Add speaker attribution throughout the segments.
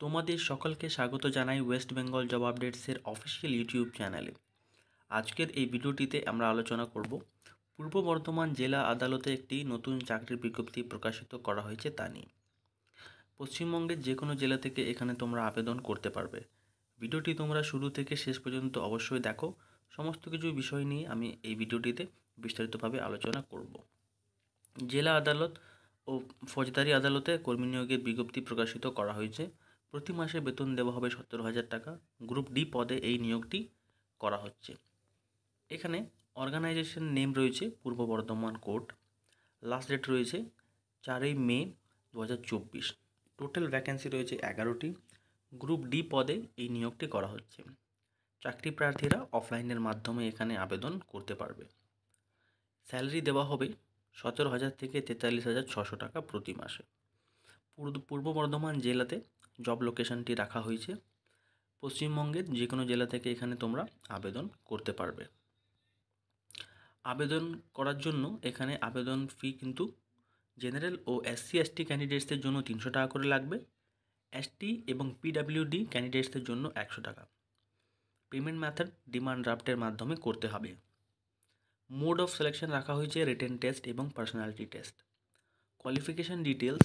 Speaker 1: তোমাদের সকলকে স্বাগত জানাই ওয়েস্ট বেঙ্গল জব আপডেটসের অফিসিয়াল ইউটিউব চ্যানেলে। আজকের এই ভিডিওটিতে আমরা আলোচনা করব পূর্ব বর্ধমান জেলা আদালতে একটি নতুন চাকরির বিজ্ঞপ্তি প্রকাশিত করা হয়েছে তা নিয়ে। পশ্চিমবঙ্গের যে কোনো জেলা থেকে এখানে তোমরা আবেদন করতে পারবে। ভিডিওটি তোমরা শুরু থেকে শেষ পর্যন্ত অবশ্যই দেখো। সমস্ত কিছু বিষয় নিয়ে আমি এই ভিডিওটিতে বিস্তারিতভাবে আলোচনা করব। জেলা আদালত ও ফৌজদারি আদালতে কর্মী নিয়োগের বিজ্ঞপ্তি প্রকাশিত করা হয়েছে। প্রতি মাসে বেতন দেওয়া হবে 17,000 টাকা। গ্রুপ ডি পদে এই নিয়োগটি করা হচ্ছে। এখানে অর্গানাইজেশন নেম রয়েছে পূর্ব বর্ধমান কোর্ট। লাস্ট ডেট রয়েছে 4ই মে 2024। টোটাল ভ্যাকেন্সি রয়েছে 11টি। গ্রুপ ডি পদে এই নিয়োগটি করা হচ্ছে। চাকরি প্রার্থীরা অফলাইনের মাধ্যমে এখানে আবেদন করতে পারবে। স্যালারি দেওয়া হবে 17,000 থেকে 43,600 টাকা প্রতি মাসে। পূর্ব বর্ধমান জেলাতে জব লোকেশনটি রাখা হয়েছে। পশ্চিমবঙ্গের যে কোনো জেলা থেকে এখানে তোমরা আবেদন করতে পারবে। আবেদন করার জন্য এখানে আবেদন ফি কিন্তু জেনারেল ও SC/ST ক্যান্ডিডেটসদের জন্য 300 টাকা করে লাগবে। ST এবং PWD ক্যান্ডিডেটসদের জন্য 100 টাকা। পেমেন্ট মেথড ডিমান্ড ড্রাফটের মাধ্যমে করতে হবে। মোড অফ সিলেকশন রাখা হয়েছে রিটেন টেস্ট এবং personality test. Qualification details: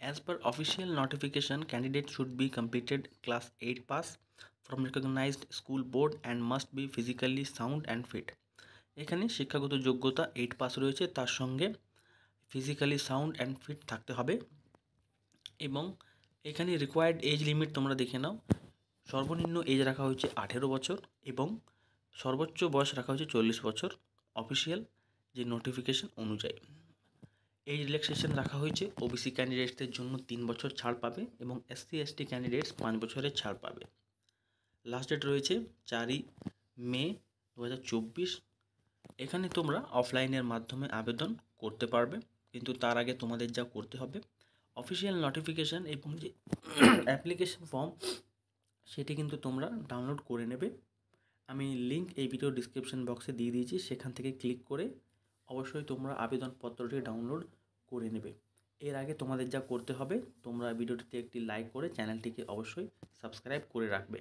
Speaker 1: as per official notification, candidate should be completed class 8 pass from recognized school board and must be physically sound and fit. এখানে শিক্ষাগত যোগ্যতা 8 pass রয়েছে, তার সঙ্গে physically sound and fit থাকতে হবে। এবং এখানে রিকোয়ার্ড এজ লিমিট তোমরা দেখে নাও। সর্বনিম্ন এজ রাখা হয়েছে 18 বছর এবং সর্বোচ্চ বয়স রাখা হয়েছে 40 বছর অফিসিয়াল যে নোটিফিকেশন অনুযায়ী। এই রিল্যাক্সেশন রাখা হয়েছে ওবিসি ক্যান্ডিডেটসদের জন্য 3 বছর ছাড় পাবে এবং SC/ST ক্যান্ডিডেটস 5 বছরের ছাড় পাবে। লাস্ট ডেট রয়েছে 4ই মে 2024। এখানে তোমরা অফলাইনের মাধ্যমে আবেদন করতে পারবে, কিন্তু তার আগে তোমাদের যা করতে হবে অফিসিয়াল নোটিফিকেশান এবং যে অ্যাপ্লিকেশন ফর্ম সেটি কিন্তু তোমরা ডাউনলোড করে নেবে। আমি লিঙ্ক এই ভিডিও ডিসক্রিপশন বক্সে দিয়ে দিয়েছি, সেখান থেকে ক্লিক করে অবশ্যই তোমরা আবেদনপত্রটি ডাউনলোড করে নেবে। এর আগে তোমাদের যা করতে হবে, তোমরা ভিডিওটিতে একটি লাইক করে চ্যানেলটিকে অবশ্যই সাবস্ক্রাইব করে রাখবে।